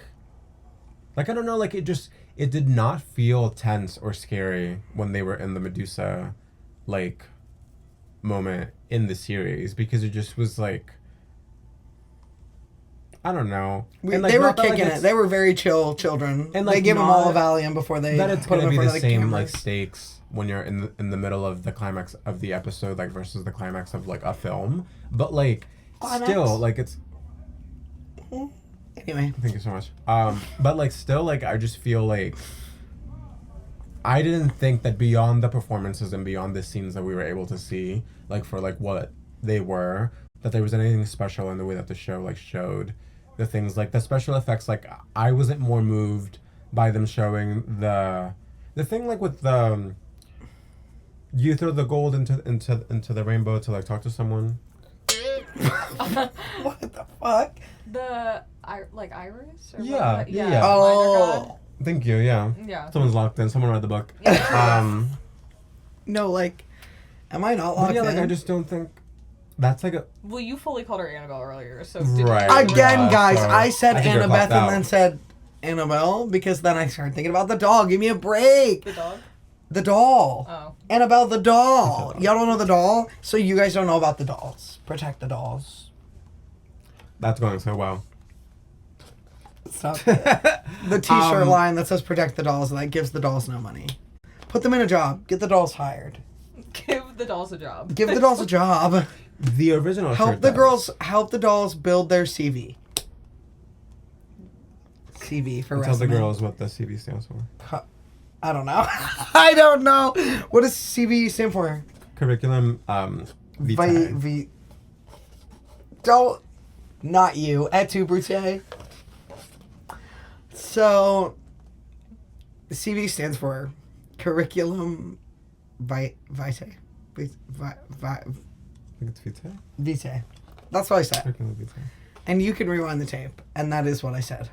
I don't know, like it did not feel tense or scary when they were in the Medusa like moment in the series, because it just was like I don't know.
they were kicking it. They were very chill children.
And like
they give them all a Valium before they
that it's
put them
gonna
in
be
front
the
of the
same
cameras.
like stakes when you're in the middle of the climax of the episode like versus the climax of like a film, but like
Climax?
still like it's
Anyway,
thank you so much. But like still like I just feel like I didn't think that beyond the performances and beyond the scenes that we were able to see like for like what they were, that there was anything special in the way that the show like showed the things, like the special effects. Like I wasn't more moved by them showing the thing like with the you throw the gold into the rainbow to like talk to someone.
what the fuck?
The like iris? Or
Yeah,
what?
yeah.
Minor
Oh.
Thank you. Yeah.
God. Yeah.
Someone's locked in. Someone read the book.
No, like, am I not locked
yeah,
in?
like I just don't think that's like a
Well, you fully called her Annabelle earlier, so
Right.
Again, guys,
so
I said
I think you're
Annabeth
clocked out.
and then said Annabelle because then I started thinking about the doll. Give me a break.
The dog.
The doll.
Oh.
Annabelle the doll. Y'all don't know the doll? So you guys don't know about the dolls. Protect the dolls.
That's going so well.
Stop. The t-shirt line that says protect the dolls, that gives the dolls no money. Put them in a job. Get the dolls hired.
Give the dolls a job.
Give the dolls a job.
The original
Help
shirt
the
does.
girls, help the dolls build their CV. CV for
Tell the
resume.
girls what the CV stands for.
I don't know. I don't know. What does CV stand for?
Curriculum vitae.
Don't. Not you. Et tu, Brute. So, CV stands for Curriculum Vitae.
I think it's vitae.
Vitae. That's what I said.
Curriculum vitae.
And you can rewind the tape. And that is what I said.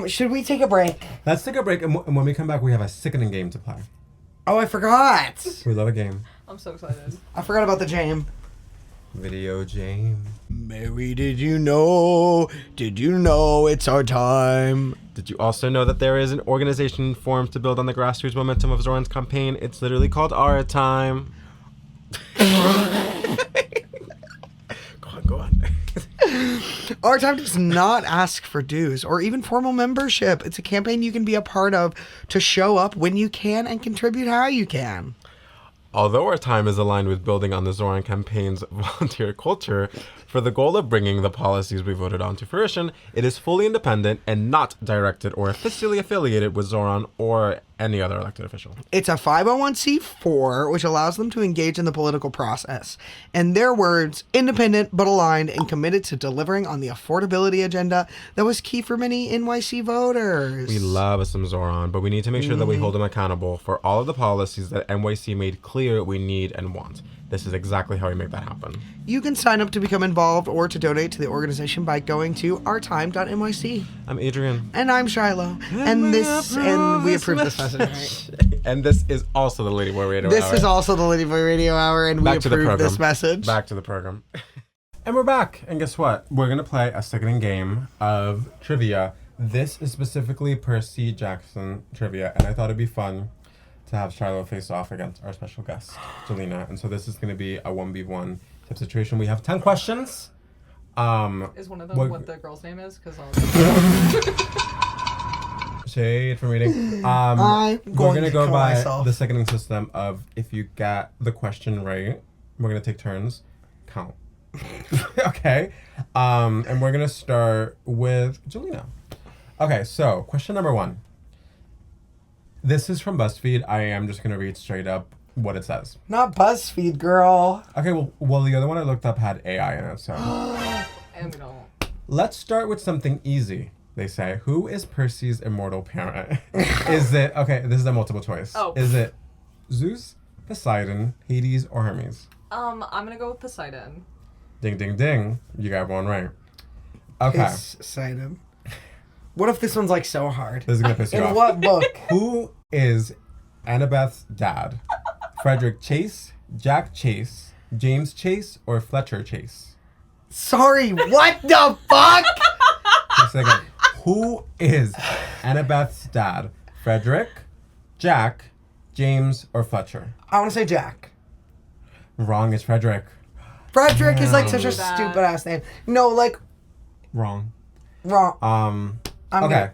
Should we take a break?
Let's take a break, and when we come back, we have a sickening game to play.
Oh, I forgot.
We love a game.
I'm so excited.
I forgot about the jam.
Video James.
Mary, did you know? Did you know it's our time?
Did you also know that there is an organization formed to build on the grassroots momentum of Zohran's campaign? It's literally called Our Time. Go on.
Our Time does not ask for dues or even formal membership. It's a campaign you can be a part of to show up when you can and contribute how you can.
Although Our Time is aligned with building on the Zohran campaign's volunteer culture for the goal of bringing the policies we voted on to fruition, it is fully independent and not directed or officially affiliated with Zohran or any other elected official.
It's a 501c4, which allows them to engage in the political process. In their words, independent but aligned and committed to delivering on the affordability agenda that was key for many NYC voters.
We love some Zohran, but we need to make sure that we hold them accountable for all of the policies that NYC made clear we need and want. This is exactly how we make that happen.
You can sign up to become involved or to donate to the organization by going to ourtime.nyc.
I'm Adrian.
And I'm Shiloh. And we approve this message, right?
And this is also the Ladyboy Radio Hour.
This is also the Ladyboy Radio Hour, and we approve this message.
Back to the program. And we're back. And guess what? We're going to play a second game of trivia. This is specifically Percy Jackson trivia, and I thought it'd be fun to have Shiloh face off against our special guest, Gelina. And so this is going to be a 1v1 type situation. We have 10 questions.
Is one of them what the girl's name is? Because
Shade from reading. We're going to go by the seconding system of if you get the question right, we're going to take turns. Count. Okay. And we're going to start with Gelina. Okay, so question number 1. This is from BuzzFeed. I am just going to read straight up what it says.
Not BuzzFeed, girl.
Okay, well, the other one I looked up had AI in it, so.
and we don't.
Let's start with something easy, they say. Who is Percy's immortal parent? Is it, okay, this is a multiple choice.
Oh.
Is it Zeus, Poseidon, Hades, or Hermes?
I'm going to go with Poseidon.
Ding, ding, ding. You got one right. Okay.
Poseidon. What if this one's like so hard?
This is going to piss you off.
In what book?
Who is Annabeth's dad? Frederick Chase, Jack Chase, James Chase, or Fletcher Chase?
Sorry, what the fuck?
Just a second. Who is Annabeth's dad? Frederick, Jack, James, or Fletcher?
I want to say Jack.
Wrong, it's Frederick.
Frederick is like such a stupid ass name. No, like
Wrong.
Okay.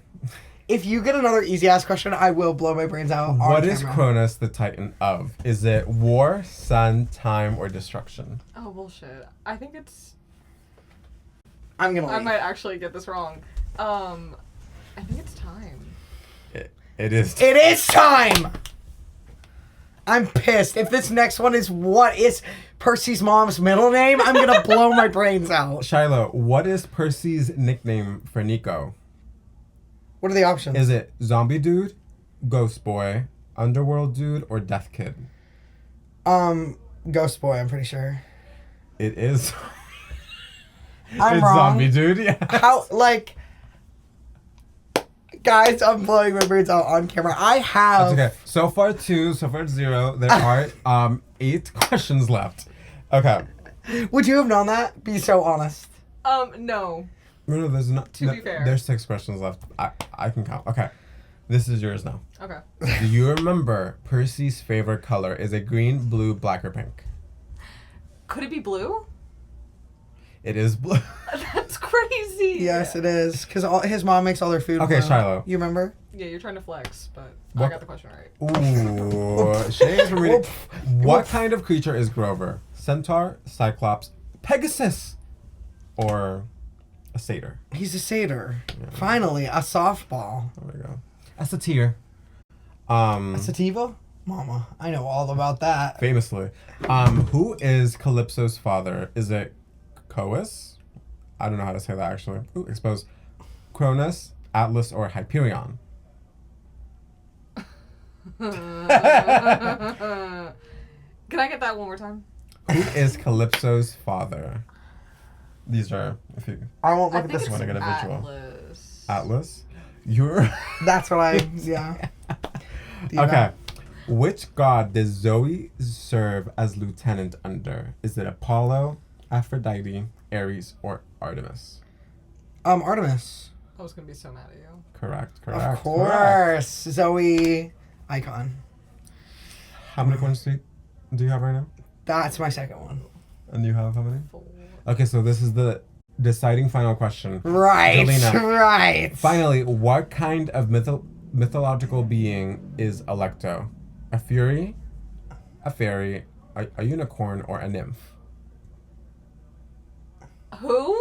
If you get another easy ass question, I will blow my brains out.
What is Cronus the Titan of? Is it war, sun, time, or destruction?
Oh, bullshit. I think it's...
I
might actually get this wrong. I think it's time.
It is.
It is time! I'm pissed. If this next one is what is Percy's mom's middle name, I'm gonna blow my brains out.
Shiloh, what is Percy's nickname for Nico?
What are the options?
Is it Zombie Dude, Ghost Boy, Underworld Dude, or Death Kid?
Ghost Boy, I'm pretty sure.
It is.
I'm wrong.
Zombie Dude, yeah.
How, like... Guys, I'm blowing my brains out on camera. I have...
That's okay. So far 2, so far 0. There are 8 questions left. Okay.
Would you have known that? Be so honest.
No.
No, there's not.
To be fair.
There's 6 questions left. I can count. Okay. This is yours now.
Okay.
Do you remember Percy's favorite color? Is it green, blue, black, or pink?
Could it be blue?
It is blue.
That's crazy.
Yes, it is. Because his mom makes all their food.
Okay,
blue.
Shiloh.
You remember? Yeah, you're trying to flex, but
What?
I got the question right.
Ooh. Shades from reading. What kind of creature is Grover? Centaur, Cyclops, Pegasus, or a satyr?
He's a satyr. Yeah. Finally, a softball.
There we go. A satyr.
A sativa? Mama, I know all about that.
Famously. Who is Calypso's father? Is it Cous? I don't know how to say that actually. Ooh, expose. Cronus, Atlas, or Hyperion?
Can I get that one more time?
Who is Calypso's father? These are, if you...
I won't look at this
one. I get a visual.
Atlas.
Atlas? You're...
That's what I... Yeah.
Okay. Which god does Zoe serve as lieutenant under? Is it Apollo, Aphrodite, Ares, or Artemis?
Artemis.
I was gonna be so mad at you.
Correct.
Of course. Zoe. Icon.
How many coins do you have right now?
That's my second one.
And you have how many?
4.
Okay, so this is the deciding final question.
Right.
Gelina,
Right.
finally, what kind of mythological being is Alecto? A fury, a fairy, a unicorn, or a nymph?
Who?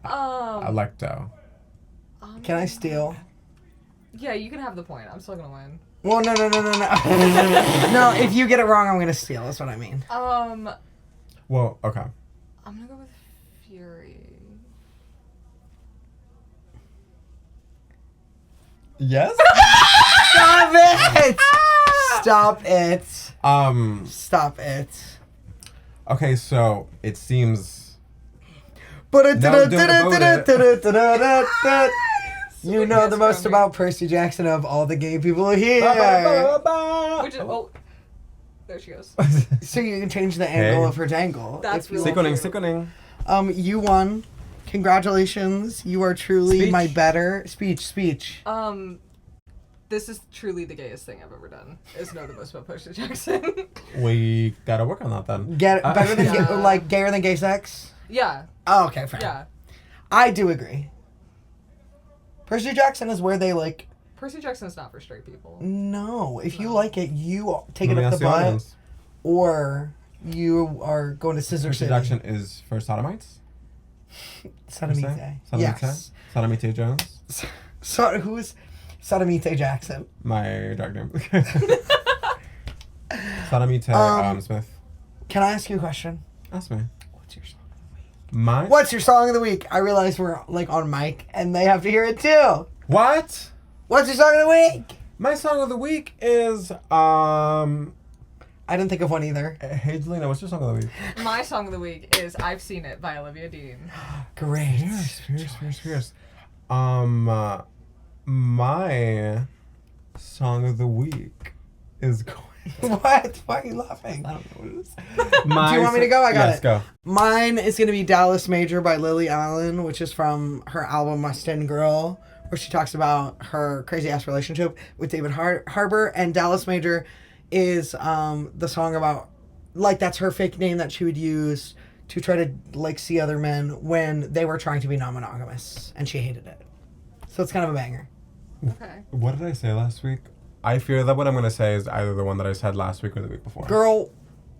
Alecto.
Can I steal?
Yeah, you can have the point. I'm still gonna win.
Well, no. No, if you get it wrong, I'm gonna steal. That's what I mean.
Well, okay.
I'm gonna go with Fury.
Yes?
Stop it! Stop it. Stop it.
Okay, so it seems...
You know the most about Percy Jackson of all the gay people here.
Which is, oh, there she goes.
So you can change the angle of her dangle.
That's
if you
really
want.
Sickening.
You won. Congratulations. You are truly
Speech.
my better speech.
This is truly the gayest thing I've ever done. Is know the most about Percy Jackson.
We gotta work on that then.
Get better than
Yeah.
like gayer than gay sex.
Yeah.
Oh, okay, fair.
Yeah.
I do agree. Percy Jackson is where they like.
Percy Jackson is not for straight people.
No, if you like it, you take
Let
it
me
up
ask
the
the
butt,
audience.
or you are going to Scissor
Percy
City.
Jackson is for sodomites?
Sodomite.
Sodomite?
Yes.
Sodomite Jones?
So who's Sodomite Jackson?
My drag name. Sodomite Smith.
Can I ask you a question?
Ask me.
What's your song?
Mine?
What's your song of the week? I realize we're like on mic and they have to hear it too.
What?
What's your song of the week?
My song of the week is
I didn't think of one either.
Hey Gelina, what's your song of the week?
My song of the week is "I've Seen It" by Olivia Dean.
Great.
Fierce. My song of the week is going.
What? Why are you laughing?
I don't know what it is.
Do you want me to go? I got
yes,
it.
Go.
Mine is going to be Dallas Major by Lily Allen, which is from her album Mustang Girl, where she talks about her crazy ass relationship with David Harbour. And Dallas Major is the song about, like, that's her fake name that she would use to try to, like, see other men when they were trying to be non-monogamous. And she hated it. So it's kind of a banger.
Okay.
What did I say last week? I fear that what I'm going to say is either the one that I said last week or the week before.
Girl,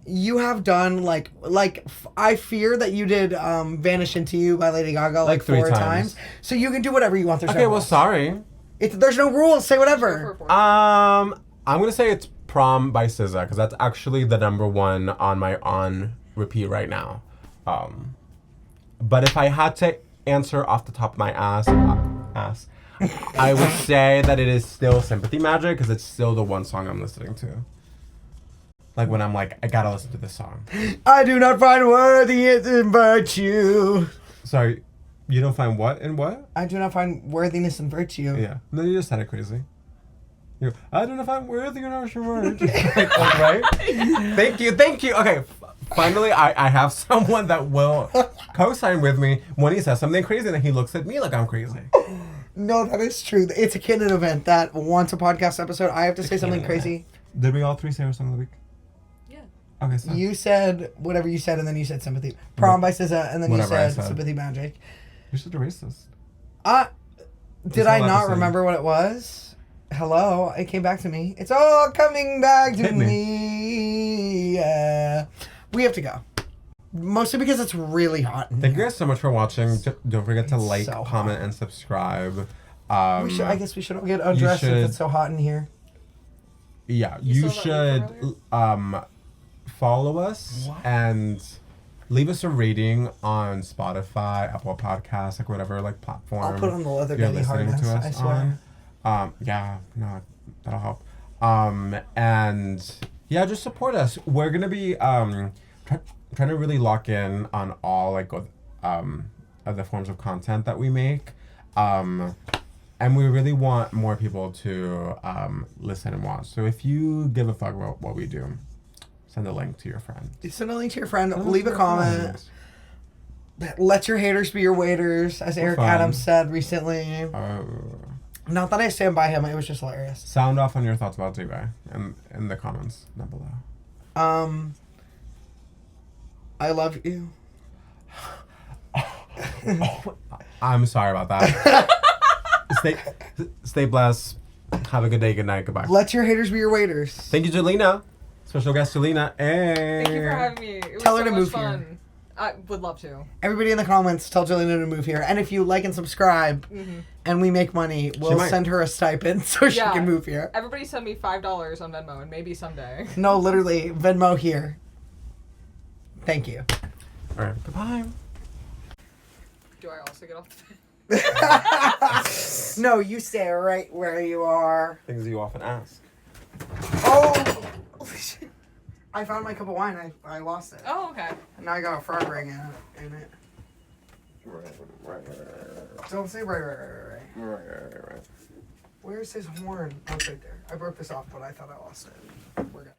you have done, I fear that you did Vanish Into You by Lady Gaga like
3
4 times. So you can do whatever you want. There's
Okay,
no
well,
rules.
sorry.
There's no rules. Say whatever.
I'm going to say it's Prom by SZA because that's actually the number 1 on my on repeat right now. But if I had to answer off the top of my ass, I would say that it is still Sympathy Magic because it's still the one song I'm listening to. Like when I'm like, I gotta listen to this song.
I do not find worthy in virtue.
Sorry, you don't find what in what?
I do not find worthiness in virtue.
Yeah. No, you just said it crazy. I do not find worthy in our word. Right? Thank you. Okay, finally I have someone that will co-sign with me when he says something crazy and he looks at me like I'm crazy.
No, that is true. It's a canon event that once a podcast episode, I have to say something crazy.
Did we all 3 say our song of the week?
Yeah.
Okay, so.
You said whatever you said, and then you said Sympathy. Prom by SZA, and then you
Whatever I
said
said.
Sympathy Magic.
You're such a racist.
Did I not remember what it was? Hello, it came back to me. It's all coming back to
Hit
me. Yeah. We have to go. Mostly because it's really hot in
Thank you
here.
guys so much for watching. Don't forget to
It's
like,
so
comment,
hot.
and subscribe.
I guess we should all get undressed if it's so hot in here.
Yeah,
You
you
saw that
should follow us and leave us a rating on Spotify, Apple Podcasts, like whatever platform.
I'll put on the leather
you're
belly
listening
harness,
to us
I swear.
on. Yeah, no, that'll help. And yeah, just support us. We're gonna be trying to really lock in on all of the forms of content that we make. And we really want more people to listen and watch. So if you give a fuck about what we do, Send a link to your friend.
Send a link to your friend. Leave a comment. Let your haters be your waiters, as Eric Adams said recently. Not that I stand by him. It was just hilarious.
Sound off on your thoughts about diva in the comments down below.
I love you.
I'm sorry about that. Stay blessed. Have a good day. Good night. Goodbye.
Let your haters be your waiters.
Thank you, Gelina. Special guest, Gelina. Hey.
Thank you for having me. It was
Tell her
so
to
much
move
fun.
here.
I would love to.
Everybody in the comments, tell Gelina to move here. And if you like and subscribe, and we make money, we'll send her a stipend so she can move here.
Everybody send me $5 on Venmo, and maybe someday.
No, literally, Venmo here. Thank you.
All right. Goodbye.
Do I also get off the phone?
No, you stay right where you are.
Things you often ask.
Oh! I found my cup of wine. I lost it.
Oh, okay.
And now I got a frog ring in it. Don't say right. Where's his horn? Oh, it's right there. I broke this off, but I thought I lost it. We're good.